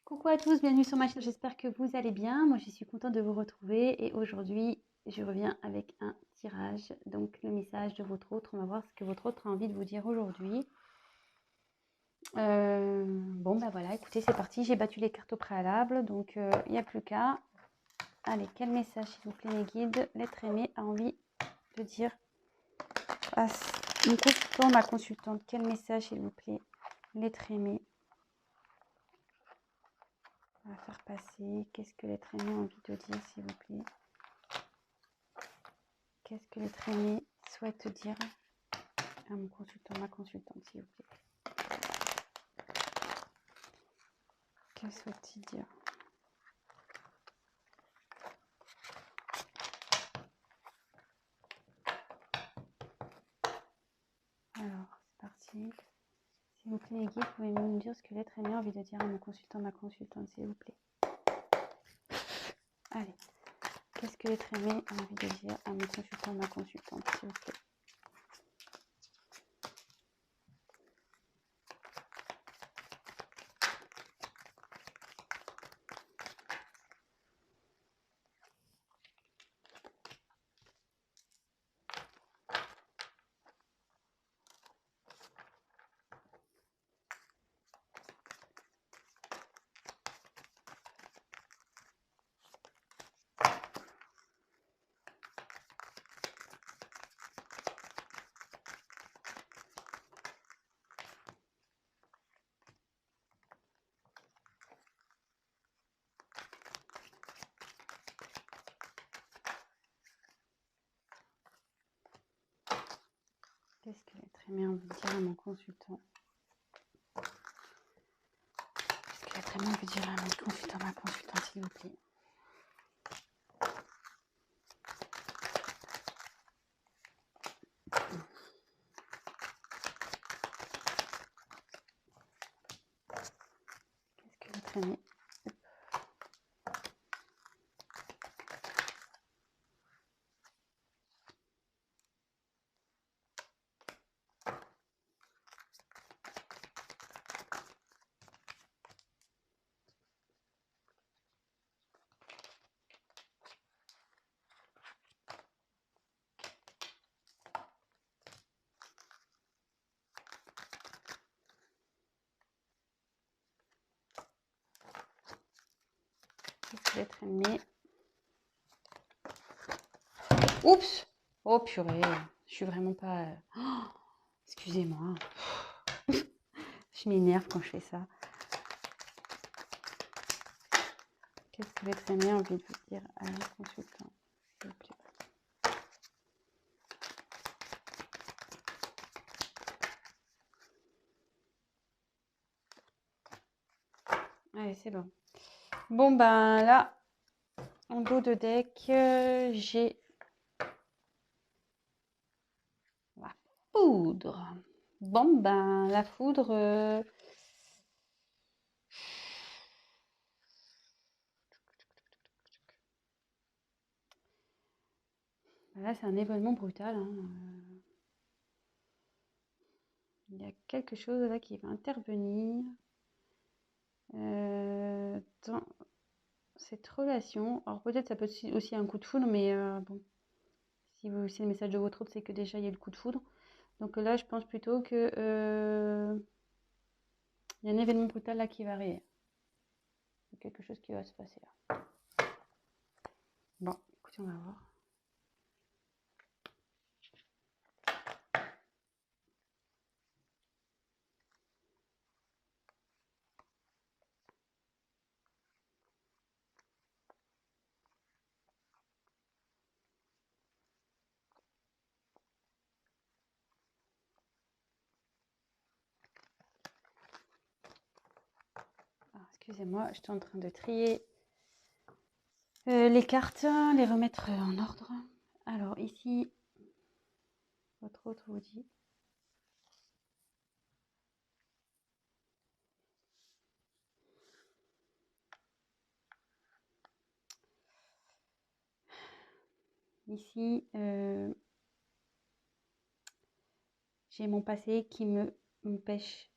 Coucou à tous, bienvenue sur ma chaîne, j'espère que vous allez bien. Moi je suis contente de vous retrouver et aujourd'hui je reviens avec un tirage, donc le message de votre autre. On va voir ce que votre autre a envie de vous dire aujourd'hui. Bon bah voilà, écoutez, c'est parti, j'ai battu les cartes au préalable, donc il n'y a plus qu'à. Allez, quel message s'il vous plaît mes guides, l'être aimé a envie de dire à mon consultant, ma consultante, quel message s'il vous plaît, l'être aimé. On va faire passer. Qu'est-ce que l'être aimé a envie de dire, s'il vous plaît? Qu'est-ce que l'être aimé souhaite dire à mon consultant, ma consultante, s'il vous plaît? Que souhaite-t-il dire? Alors, c'est parti. S'il vous plaît, les guides, pouvez-vous me dire ce que l'être aimé a envie de dire à mon consultant, ma consultante, s'il vous plaît? Allez. Qu'est-ce que l'être aimé a envie de dire à mon consultant, ma consultante, s'il vous plaît? Qu'est-ce que l'être aimé a envie de dire à mon consultant? Qu'est-ce que l'être aimé a envie de dire à mon consultant, ma consultante, s'il vous plaît? Qu'est-ce que l'être aimé? Qu'est-ce que l'être aimé? Oups! Oh purée, je suis vraiment pas... Oh, excusez-moi. Je m'énerve quand je fais ça. Qu'est-ce que l'être aimé a envie de vous dire à mon consultant, s'il vous plaît? Allez, c'est bon. Bon, ben là, en dos de deck, j'ai la foudre. Bon, ben la foudre... Là, c'est un événement brutal. Hein. Il y a quelque chose là qui va intervenir dans cette relation. Alors peut-être ça peut être aussi un coup de foudre, mais bon, si c'est le message de votre autre, c'est que déjà il y a le coup de foudre. Donc là, je pense plutôt que il y a un événement brutal là qui va arriver. Il y a quelque chose qui va se passer là. Bon, écoutez, on va voir. Excusez-moi, je suis en train de trier les cartes, les remettre en ordre. Alors ici, votre autre vous dit. Ici, j'ai mon passé qui m'empêche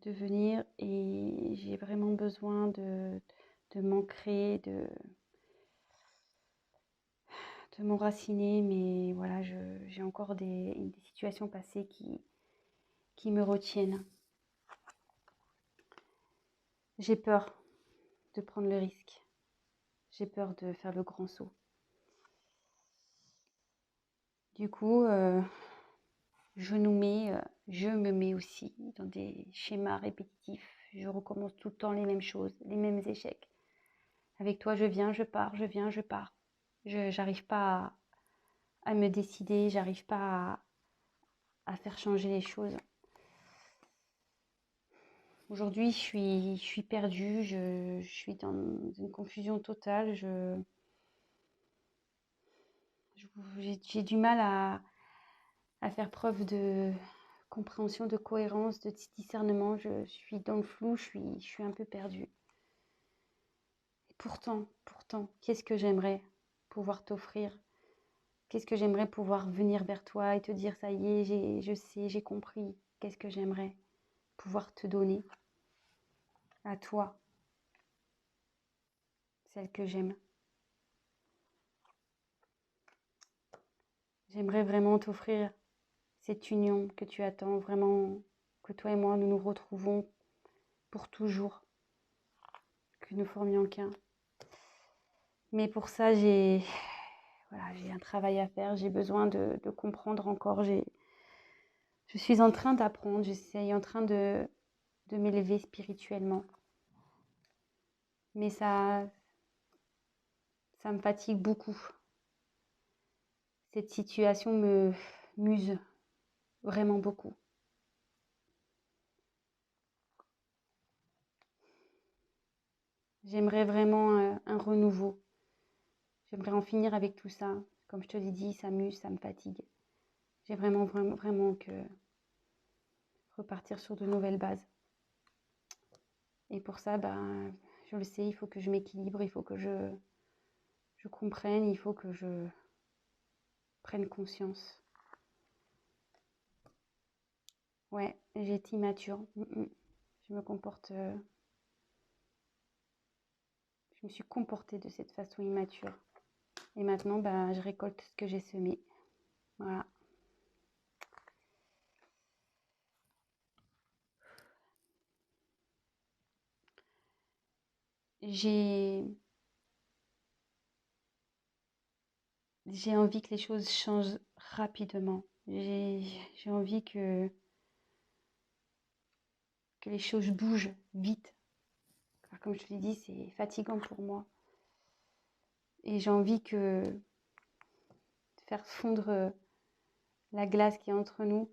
de venir et j'ai vraiment besoin de m'ancrer, de m'enraciner. Mais voilà, j'ai encore des situations passées qui me retiennent. J'ai peur de prendre le risque. J'ai peur de faire le grand saut. Du coup, je me mets aussi dans des schémas répétitifs. Je recommence tout le temps les mêmes choses, les mêmes échecs. Avec toi, je viens, je pars, je viens, je pars. J'arrive pas à me décider, j'arrive pas à faire changer les choses. Aujourd'hui, je suis perdue, je suis dans une confusion totale. J'ai du mal à faire preuve de compréhension, de cohérence, de discernement. Je suis dans le flou, je suis un peu perdue. Et pourtant, qu'est-ce que j'aimerais pouvoir t'offrir? Qu'est-ce que j'aimerais pouvoir venir vers toi et te dire, ça y est, je sais, j'ai compris. Qu'est-ce que j'aimerais pouvoir te donner à toi, celle que j'aime. J'aimerais vraiment t'offrir cette union que tu attends, vraiment que toi et moi, nous nous retrouvons pour toujours, que nous formions qu'un. Mais pour ça, j'ai un travail à faire, j'ai besoin de comprendre encore. Je suis en train d'apprendre, je suis en train de m'élever spirituellement. Mais ça me fatigue beaucoup. Cette situation me muse vraiment beaucoup. J'aimerais vraiment un renouveau. J'aimerais en finir avec tout ça. Comme je te l'ai dit, ça muse, ça me fatigue. J'ai vraiment que repartir sur de nouvelles bases. Et pour ça, je le sais, il faut que je m'équilibre, il faut que je comprenne, il faut que je prenne conscience. Ouais, j'ai été immature. Je me comporte... je me suis comportée de cette façon immature. Et maintenant, je récolte ce que j'ai semé. Voilà. J'ai envie que les choses changent rapidement. J'ai envie que les choses bougent vite. Car comme je te l'ai dit, c'est fatigant pour moi. Et j'ai envie de faire fondre la glace qui est entre nous,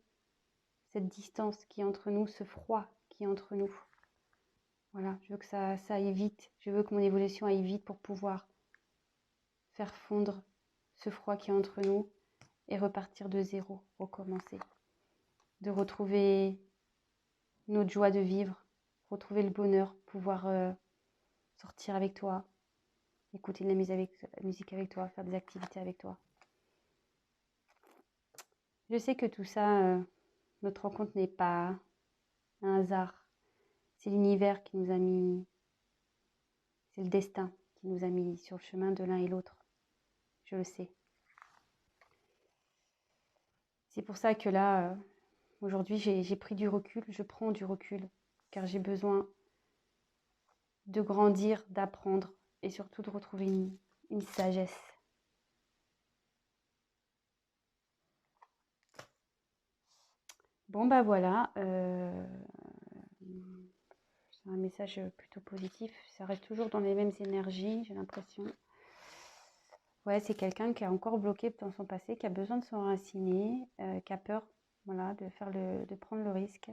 cette distance qui est entre nous, ce froid qui est entre nous. Voilà, je veux que ça aille vite. Je veux que mon évolution aille vite pour pouvoir faire fondre ce froid qui est entre nous et repartir de zéro, recommencer. De retrouver notre joie de vivre, retrouver le bonheur, pouvoir sortir avec toi, écouter de la musique avec toi, faire des activités avec toi. Je sais que tout ça, notre rencontre n'est pas un hasard. C'est l'univers qui nous a mis, c'est le destin qui nous a mis sur le chemin de l'un et l'autre. Je le sais. C'est pour ça que là, aujourd'hui, j'ai pris du recul, je prends du recul, car j'ai besoin de grandir, d'apprendre et surtout de retrouver une sagesse. Bon, voilà. C'est un message plutôt positif. Ça reste toujours dans les mêmes énergies, j'ai l'impression. Ouais, c'est quelqu'un qui est encore bloqué dans son passé, qui a besoin de s'enraciner, qui a peur, voilà, de prendre le risque.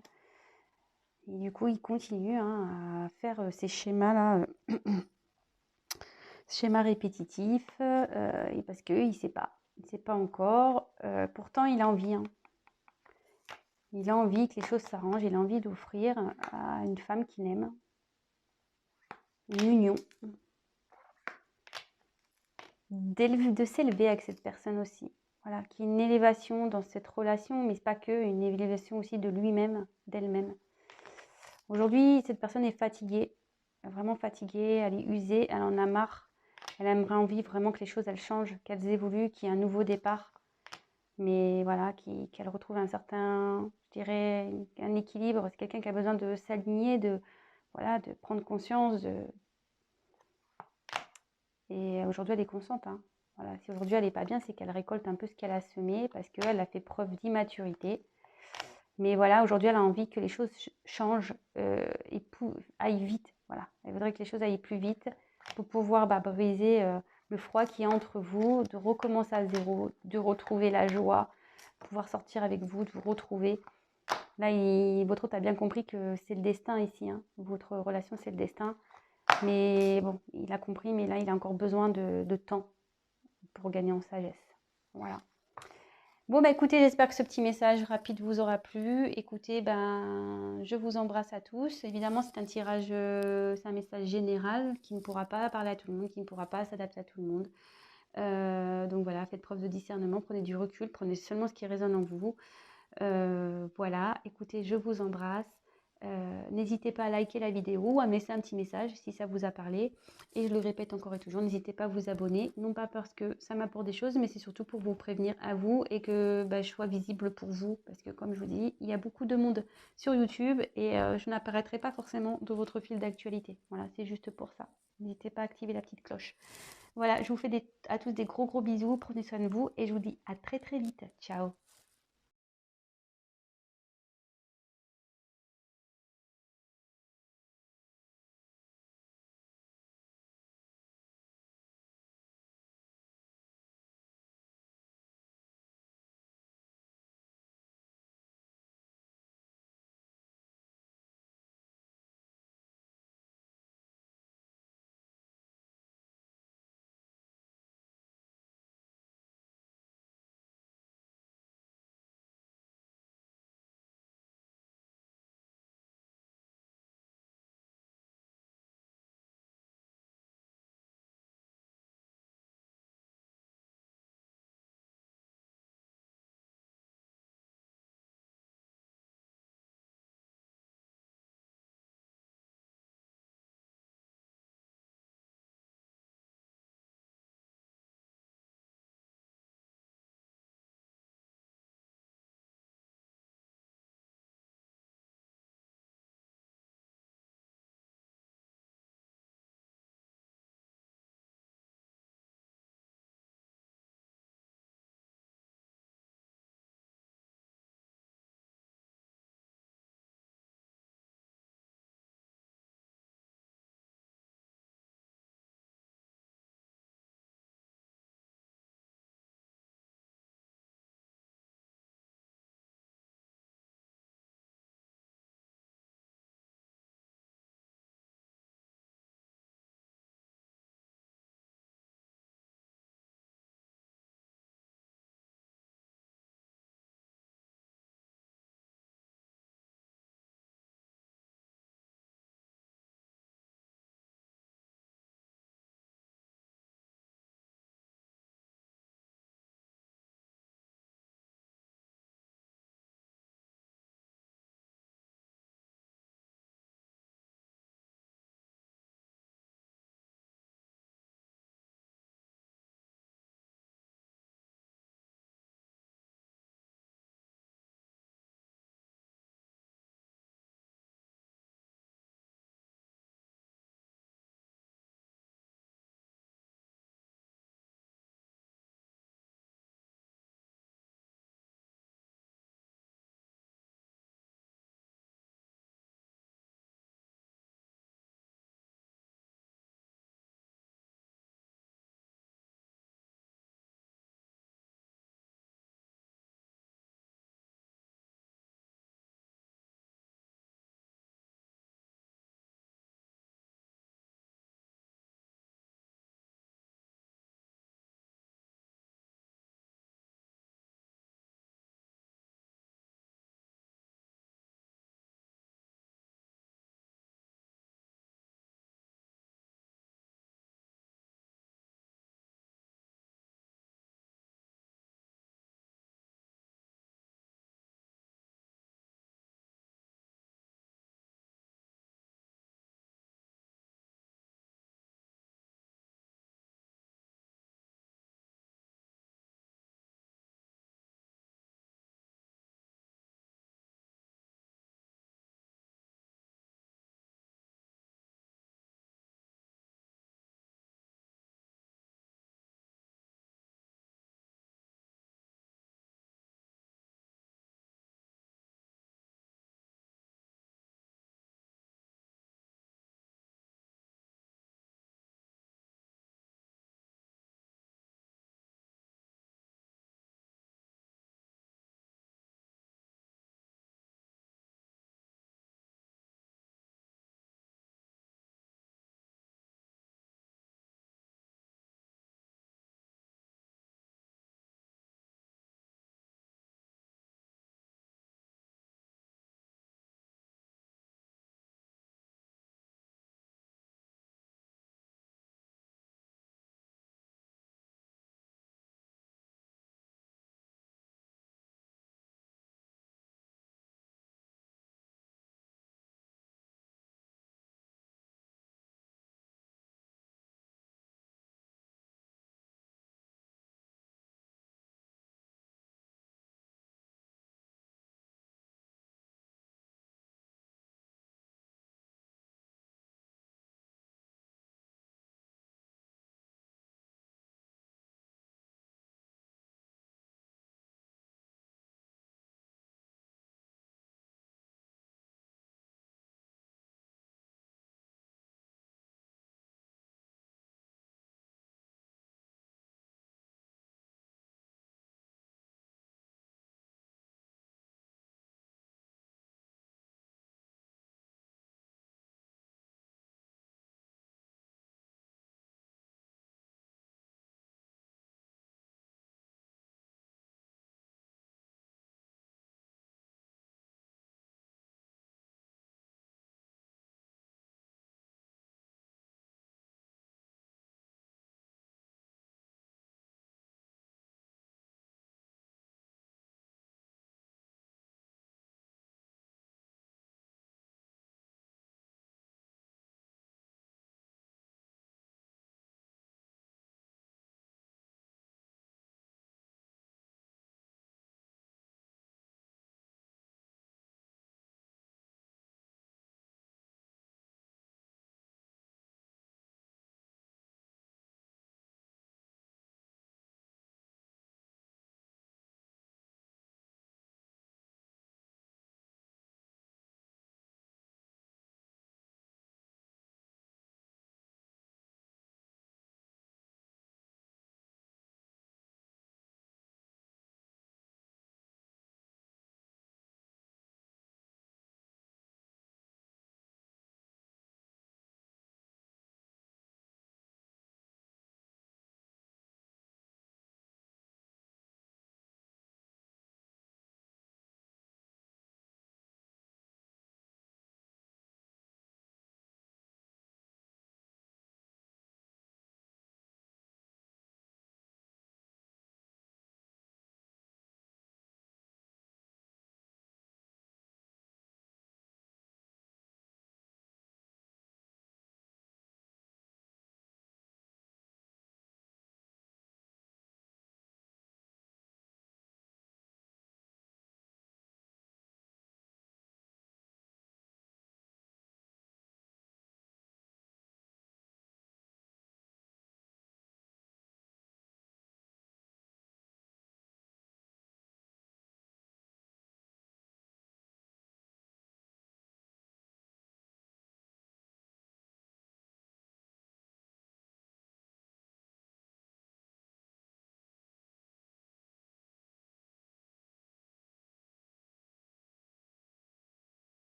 Et du coup, il continue à faire ces schémas-là, schémas répétitifs, et parce qu'il ne sait pas. Il ne sait pas encore. Pourtant, il a envie. Il a envie que les choses s'arrangent. Il a envie d'offrir à une femme qu'il aime une union. De s'élever avec cette personne aussi. Voilà, qu'il y ait une élévation dans cette relation, mais c'est pas que, une élévation aussi de lui-même, d'elle-même. Aujourd'hui, cette personne est fatiguée, vraiment fatiguée, elle est usée, elle en a marre. Elle aimerait envie vraiment que les choses, elles changent, qu'elles évoluent, qu'il y ait un nouveau départ. Mais voilà, qu'elle retrouve un certain, je dirais, un équilibre. C'est quelqu'un qui a besoin de s'aligner, voilà, de prendre conscience. Et aujourd'hui, elle est consciente, hein. Voilà, si aujourd'hui elle n'est pas bien, c'est qu'elle récolte un peu ce qu'elle a semé parce qu'elle a fait preuve d'immaturité. Mais voilà, aujourd'hui, elle a envie que les choses changent et aillent vite. Voilà, elle voudrait que les choses aillent plus vite pour pouvoir briser le froid qui est entre vous, de recommencer à zéro, de retrouver la joie, pouvoir sortir avec vous, de vous retrouver. Là, votre hôte a bien compris que c'est le destin ici, hein. Votre relation, c'est le destin. Mais bon, il a compris, mais là, il a encore besoin de temps pour gagner en sagesse. Voilà. Bon, bah écoutez, j'espère que ce petit message rapide vous aura plu. Écoutez, je vous embrasse à tous. Évidemment, c'est un tirage, c'est un message général qui ne pourra pas parler à tout le monde, qui ne pourra pas s'adapter à tout le monde. Donc voilà, faites preuve de discernement, prenez du recul, prenez seulement ce qui résonne en vous. Voilà, écoutez, je vous embrasse. N'hésitez pas à liker la vidéo ou à me laisser un petit message si ça vous a parlé. Et je le répète encore et toujours, n'hésitez pas à vous abonner. Non pas parce que ça m'apporte des choses, mais c'est surtout pour vous prévenir à vous et que je sois visible pour vous. Parce que comme je vous dis, il y a beaucoup de monde sur YouTube et je n'apparaîtrai pas forcément dans votre fil d'actualité. Voilà, c'est juste pour ça. N'hésitez pas à activer la petite cloche. Voilà, je vous fais à tous des gros bisous. Prenez soin de vous et je vous dis à très vite. Ciao.